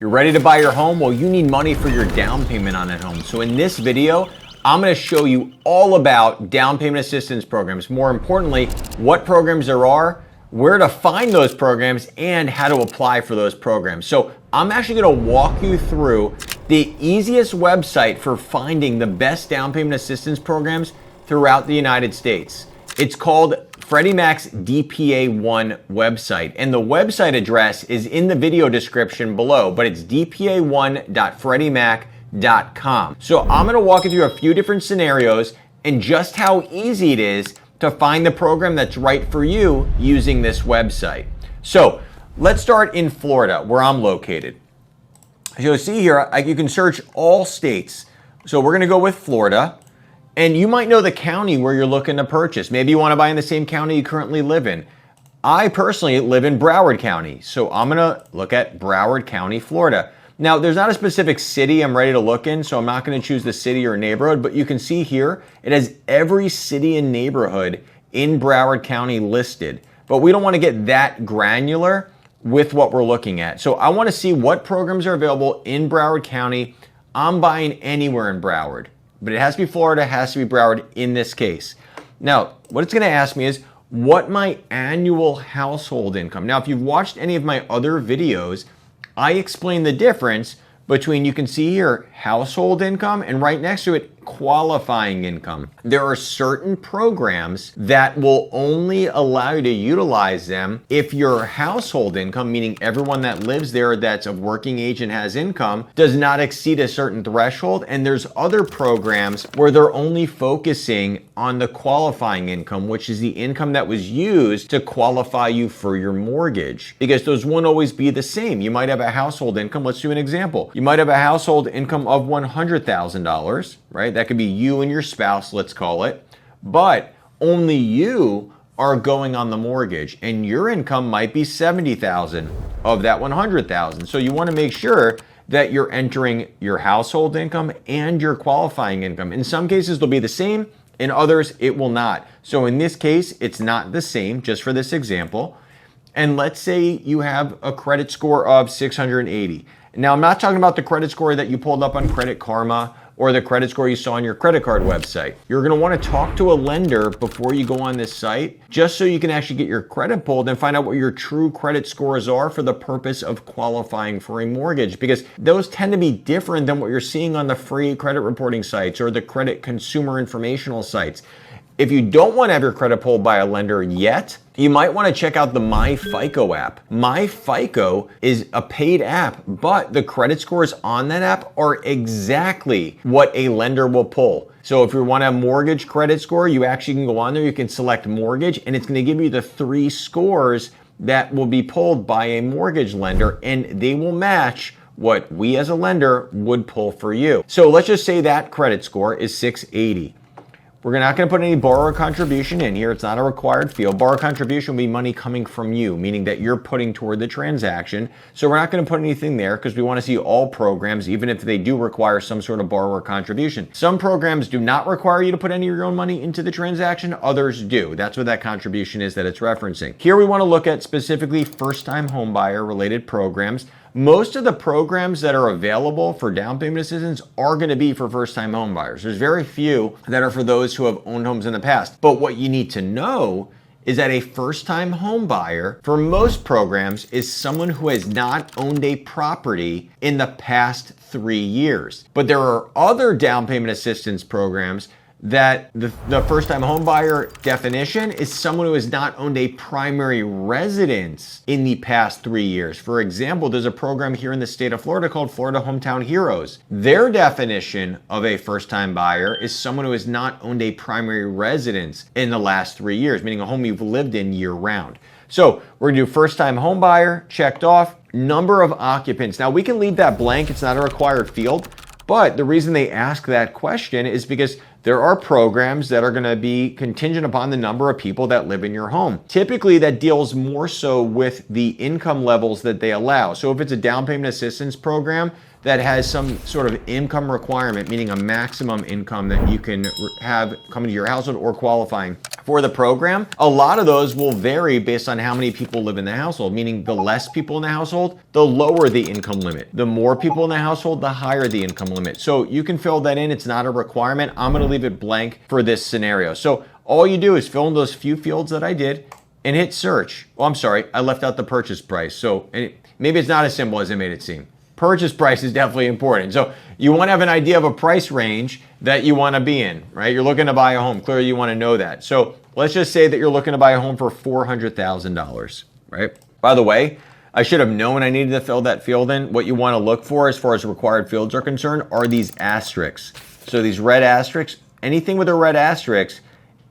You're ready to buy your home? Well, you need money for your down payment on that home. So in this video, I'm going to show you all about down payment assistance programs. More importantly, what programs there are, where to find those programs, and how to apply for those programs. So I'm actually going to walk you through the easiest website for finding the best down payment assistance programs throughout the United States. It's called Freddie Mac's DPA One website, and the website address is in the video description below, but it's dpa1.freddiemac.com. So I'm going to walk you through a few different scenarios and just how easy it is to find the program that's right for you using this website. So let's start in Florida, where I'm located. As you'll see here, you can search all states. So we're going to go with Florida. And you might know the county where you're looking to purchase. Maybe you want to buy in the same county you currently live in. I personally live in Broward County, so I'm going to look at Broward County, Florida. Now, there's not a specific city I'm ready to look in, so I'm not going to choose the city or neighborhood, but you can see here, it has every city and neighborhood in Broward County listed. But we don't want to get that granular with what we're looking at. So I want to see what programs are available in Broward County. I'm buying anywhere in Broward, but it has to be Florida, it has to be Broward in this case. Now, what it's going to ask me is what my annual household income. Now, if you've watched any of my other videos, I explain the difference between, you can see here, household income, and right next to it, qualifying income. There are certain programs that will only allow you to utilize them if your household income, meaning everyone that lives there that's of working age and has income, does not exceed a certain threshold. And there's other programs where they're only focusing on the qualifying income, which is the income that was used to qualify you for your mortgage, because those won't always be the same. You might have a household income. Let's do an example. You might have a household income of $100,000, right? That could be you and your spouse, let's call it, but only you are going on the mortgage, and your income might be $70,000 of that $100,000. So you want to make sure that you're entering your household income and your qualifying income. In some cases, they'll be the same. In others, it will not. So in this case, it's not the same, just for this example. And let's say you have a credit score of 680. Now, I'm not talking about the credit score that you pulled up on Credit Karma or the credit score you saw on your credit card website. You're going to want to talk to a lender before you go on this site, just so you can actually get your credit pulled and find out what your true credit scores are for the purpose of qualifying for a mortgage, because those tend to be different than what you're seeing on the free credit reporting sites or the credit consumer informational sites. If you don't want to have your credit pulled by a lender yet, you might want to check out the MyFICO app. MyFICO is a paid app, but the credit scores on that app are exactly what a lender will pull. So if you want a mortgage credit score, you actually can go on there, you can select mortgage, and it's going to give you the 3 scores that will be pulled by a mortgage lender, and they will match what we as a lender would pull for you. So let's just say that credit score is 680. We're not going to put any borrower contribution in here. It's not a required field. Borrower contribution will be money coming from you, meaning that you're putting toward the transaction. So we're not going to put anything there because we want to see all programs, even if they do require some sort of borrower contribution. Some programs do not require you to put any of your own money into the transaction. Others do. That's what that contribution is that it's referencing. Here we want to look at specifically first-time homebuyer related programs. Most of the programs that are available for down payment assistance are going to be for first-time home buyers. There's very few that are for those who have owned homes in the past. But what you need to know is that a first-time home buyer for most programs is someone who has not owned a property in the past 3 years. But there are other down payment assistance programs that the first-time home buyer definition is someone who has not owned a primary residence in the past 3 years. For example, there's a program here in the state of Florida called Florida Hometown Heroes. Their definition of a first-time buyer is someone who has not owned a primary residence in the last 3 years, meaning a home you've lived in year-round. So we're going to do first-time home buyer, checked off, number of occupants. Now, we can leave that blank. It's not a required field. But the reason they ask that question is because there are programs that are going to be contingent upon the number of people that live in your home. Typically, that deals more so with the income levels that they allow. So if it's a down payment assistance program that has some sort of income requirement, meaning a maximum income that you can have come into your household or qualifying, for the program, a lot of those will vary based on how many people live in the household, meaning the less people in the household, the lower the income limit. The more people in the household, the higher the income limit. So you can fill that in. It's not a requirement. I'm going to leave it blank for this scenario. So all you do is fill in those few fields that I did and hit search. Oh, I'm sorry. I left out the purchase price. So maybe it's not as simple as I made it seem. Purchase price is definitely important. So you want to have an idea of a price range that you want to be in, right? You're looking to buy a home. Clearly you want to know that. So let's just say that you're looking to buy a home for $400,000, right? By the way, I should have known I needed to fill that field in. What you want to look for as far as required fields are concerned are these asterisks. So these red asterisks, anything with a red asterisk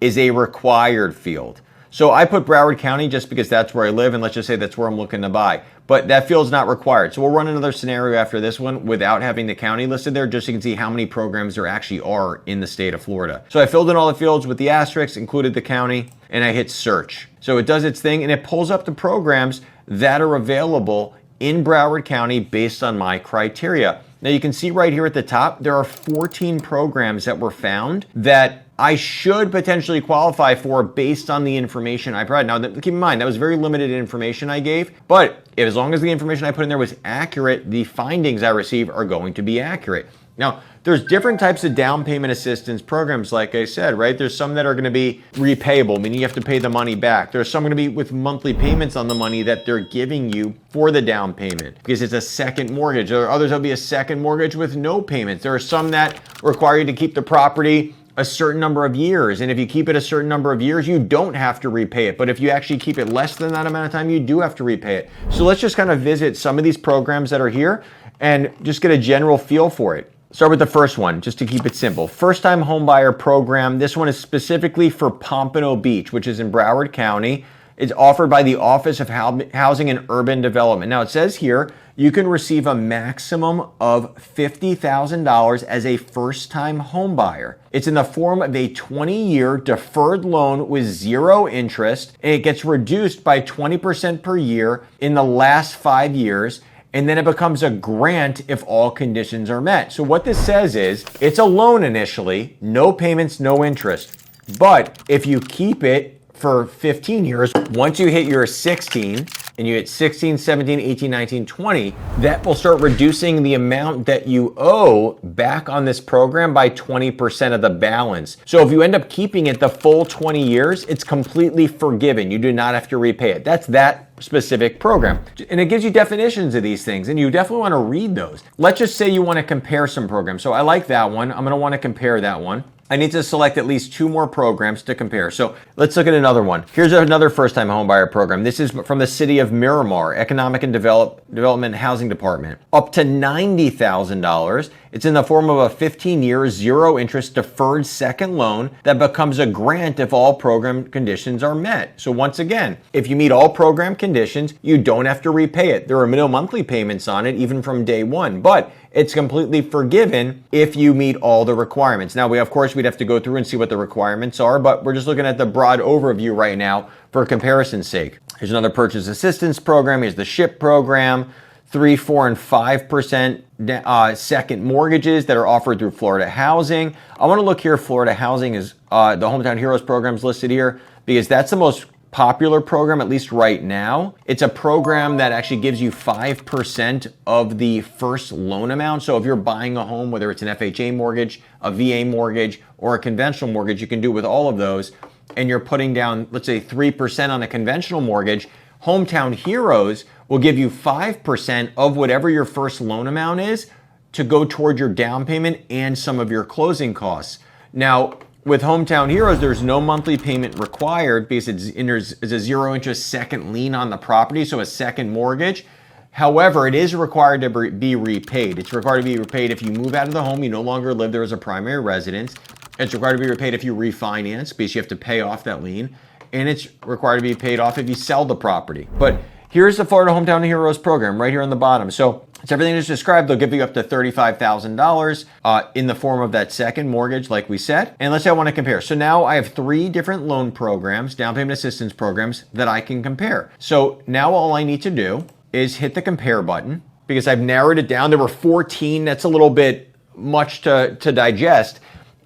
is a required field. So I put Broward County just because that's where I live, and let's just say that's where I'm looking to buy. But that field's not required. So we'll run another scenario after this one without having the county listed there, just so you can see how many programs there actually are in the state of Florida. So I filled in all the fields with the asterisks, included the county, and I hit search. So it does its thing, and it pulls up the programs that are available in Broward County based on my criteria. Now you can see right here at the top, there are 14 programs that were found that I should potentially qualify for based on the information I provided. Now, keep in mind, that was very limited information I gave, but as long as the information I put in there was accurate, the findings I receive are going to be accurate. Now, there's different types of down payment assistance programs, like I said, right? There's some that are going to be repayable, meaning you have to pay the money back. There's some going to be with monthly payments on the money that they're giving you for the down payment because it's a second mortgage. There are others that'll be a second mortgage with no payments. There are some that require you to keep the property a certain number of years. And if you keep it a certain number of years, you don't have to repay it. But if you actually keep it less than that amount of time, you do have to repay it. So let's just kind of visit some of these programs that are here and just get a general feel for it. Start with the first one, just to keep it simple. First-time homebuyer program. This one is specifically for Pompano Beach, which is in Broward County. It's offered by the Office of Housing and Urban Development. Now it says here, you can receive a maximum of $50,000 as a first-time homebuyer. It's in the form of a 20-year deferred loan with zero interest, and it gets reduced by 20% per year in the last 5 years, and then it becomes a grant if all conditions are met. So what this says is, it's a loan initially, no payments, no interest. But if you keep it for 15 years, once you hit your 16, and you hit 16, 17, 18, 19, 20, that will start reducing the amount that you owe back on this program by 20% of the balance. So if you end up keeping it the full 20 years, it's completely forgiven. You do not have to repay it. That's that specific program. And it gives you definitions of these things, and you definitely want to read those. Let's just say you want to compare some programs. So I like that one. I'm going to want to compare that one. I need to select at least 2 more programs to compare. So let's look at another one. Here's another first-time homebuyer program. This is from the city of Miramar, Economic and Development Housing Department. Up to $90,000. It's in the form of a 15-year, zero-interest deferred second loan that becomes a grant if all program conditions are met. So once again, if you meet all program conditions, you don't have to repay it. There are no monthly payments on it, even from day one, but it's completely forgiven if you meet all the requirements. Now, we'd have to go through and see what the requirements are, but we're just looking at the broad overview right now for comparison's sake. Here's another purchase assistance program. Here's the SHIP program, 3, 4, and 5% second mortgages that are offered through Florida Housing. I want to look here. Florida Housing is the Hometown Heroes programs listed here because that's the most popular program, at least right now. It's a program that actually gives you 5% of the first loan amount. So if you're buying a home, whether it's an FHA mortgage, a VA mortgage, or a conventional mortgage, you can do with all of those, and you're putting down, let's say 3% on a conventional mortgage, Hometown Heroes will give you 5% of whatever your first loan amount is to go toward your down payment and some of your closing costs. Now, with Hometown Heroes, there's no monthly payment required because there's a zero interest second lien on the property, so a second mortgage. However, it is required to be repaid. It's required to be repaid if you move out of the home, you no longer live there as a primary residence. It's required to be repaid if you refinance because you have to pay off that lien. And it's required to be paid off if you sell the property. But here's the Florida Hometown Heroes program right here on the bottom. So it's everything that's described. They'll give you up to $35,000 in the form of that second mortgage, like we said. And let's say I want to compare. So now I have 3 different loan programs, down payment assistance programs that I can compare. So now all I need to do is hit the compare button because I've narrowed it down. There were 14. That's a little bit much to digest.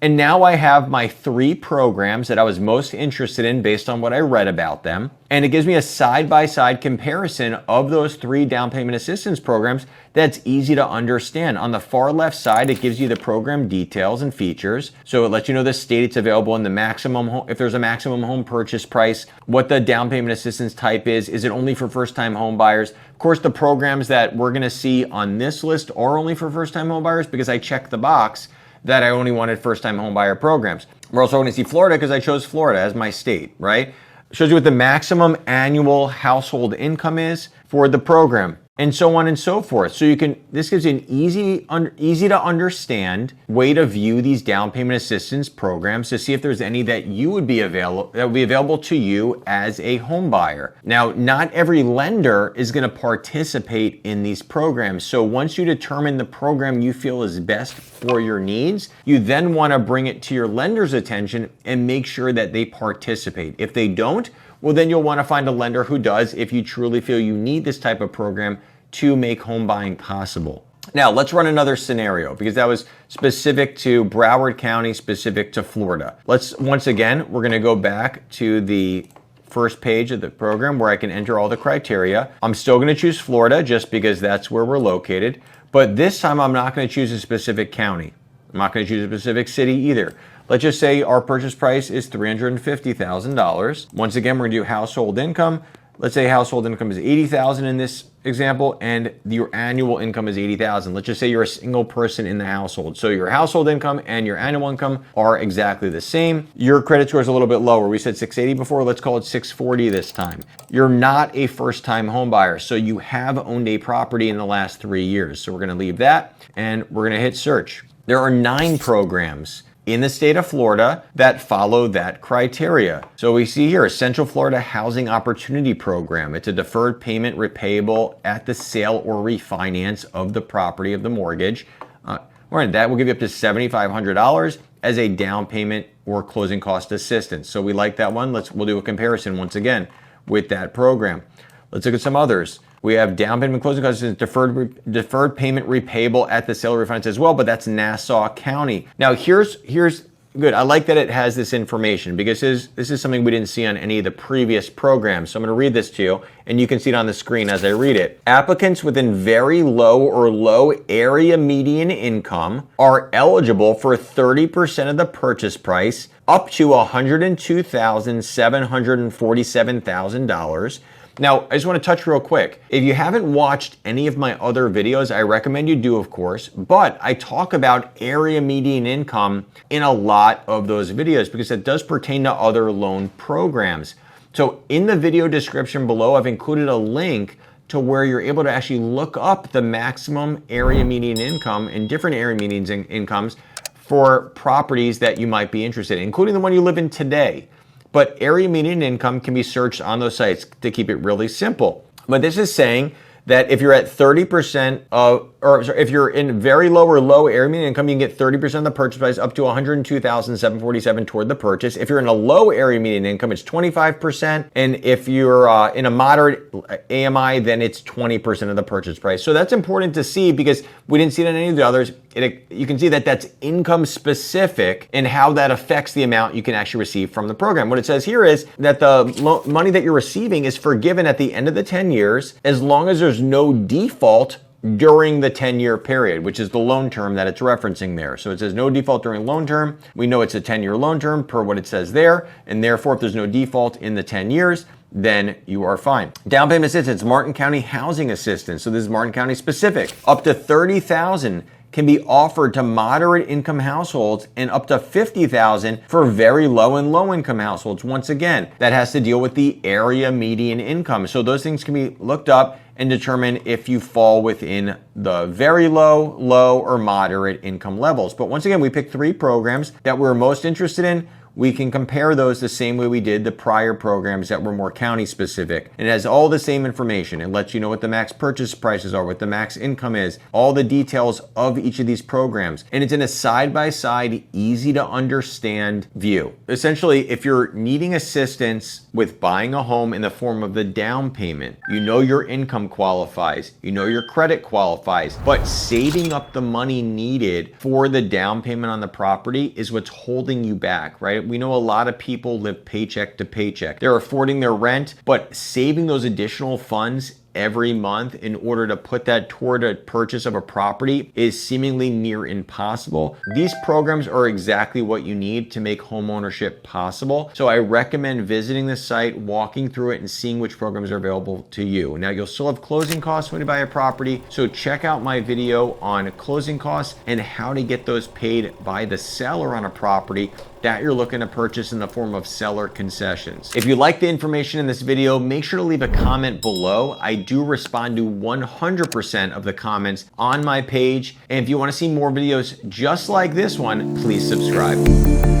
And now I have my 3 programs that I was most interested in based on what I read about them. And it gives me a side-by-side comparison of those 3 down payment assistance programs that's easy to understand. On the far left side, it gives you the program details and features. So it lets you know the state it's available and the maximum, if there's a maximum home purchase price, what the down payment assistance type is it only for first-time home buyers? Of course, the programs that we're gonna see on this list are only for first-time home buyers because I checked the box that I only wanted first-time home buyer programs. We're also going to see Florida because I chose Florida as my state, right? Shows you what the maximum annual household income is for the program, and so on and so forth. So this gives you an easy to understand way to view these down payment assistance programs to see if there's any that would be available to you as a home buyer. Now, not every lender is going to participate in these programs. So once you determine the program you feel is best for your needs, you then want to bring it to your lender's attention and make sure that they participate. If they don't, well, then you'll want to find a lender who does if you truly feel you need this type of program to make home buying possible. Now, let's run another scenario because that was specific to Broward County, specific to Florida. Once again, we're going to go back to the first page of the program where I can enter all the criteria. I'm still going to choose Florida just because that's where we're located. But this time, I'm not going to choose a specific county. I'm not going to choose a specific city either. Let's just say our purchase price is $350,000. Once again, we're gonna do household income. Let's say household income is $80,000 in this example, and your annual income is $80,000. Let's just say you're a single person in the household. So your household income and your annual income are exactly the same. Your credit score is a little bit lower. We said 680 before, let's call it 640 this time. You're not a first-time home buyer, so you have owned a property in the last 3 years. So we're gonna leave that, and we're gonna hit search. There are 9 programs in the state of Florida that follow that criteria. So we see here, Central Florida Housing Opportunity Program. It's a deferred payment repayable at the sale or refinance of the property of the mortgage. That will give you up to $7,500 as a down payment or closing cost assistance. So we like that one. We'll do a comparison once again with that program. Let's look at some others. We have down payment closing costs, deferred payment repayable at the sale or refinance as well, but that's Nassau County. Now here's good. I like that it has this information because this is something we didn't see on any of the previous programs. So I'm going to read this to you, and you can see it on the screen as I read it. Applicants within very low or low area median income are eligible for 30% of the purchase price up to $102,747,000. Now, I just want to touch real quick. If you haven't watched any of my other videos, I recommend you do, of course, but I talk about area median income in a lot of those videos because it does pertain to other loan programs. So in the video description below, I've included a link to where you're able to actually look up the maximum area median income and different area median incomes for properties that you might be interested in, including the one you live in today. But area median income can be searched on those sites to keep it really simple. But this is saying that if you're at 30% if you're in very low or low area median income, you can get 30% of the purchase price up to $102,747 toward the purchase. If you're in a low area median income, it's 25%. And if you're in a moderate AMI, then it's 20% of the purchase price. So that's important to see because we didn't see it in any of the others. You can see that that's income specific and how that affects the amount you can actually receive from the program. What it says here is that the money that you're receiving is forgiven at the end of the 10 years as long as there's no default during the 10-year period, which is the loan term that it's referencing there. So it says no default during loan term. We know it's a 10-year loan term per what it says there. And therefore, if there's no default in the 10 years, then you are fine. Down payment assistance, Martin County Housing Assistance. So this is Martin County specific. Up to $30,000 can be offered to moderate income households and up to $50,000 for very low and low income households. Once again, that has to deal with the area median income. So those things can be looked up and determine if you fall within the very low, low, or moderate income levels. But once again, we picked 3 programs that we're most interested in. we can compare those the same way we did the prior programs that were more county specific. And it has all the same information. It lets you know what the max purchase prices are, what the max income is, all the details of each of these programs. And it's in a side-by-side, easy to understand view. Essentially, if you're needing assistance with buying a home in the form of the down payment, you know your income qualifies, you know your credit qualifies, but saving up the money needed for the down payment on the property is what's holding you back, right? We know a lot of people live paycheck to paycheck. They're affording their rent, but saving those additional funds every month in order to put that toward a purchase of a property is seemingly near impossible. These programs are exactly what you need to make homeownership possible. So I recommend visiting the site, walking through it, and seeing which programs are available to you. Now, you'll still have closing costs when you buy a property, so check out my video on closing costs and how to get those paid by the seller on a property that you're looking to purchase in the form of seller concessions. If you like the information in this video, make sure to leave a comment below. I do respond to 100% of the comments on my page. And if you want to see more videos just like this one, please subscribe.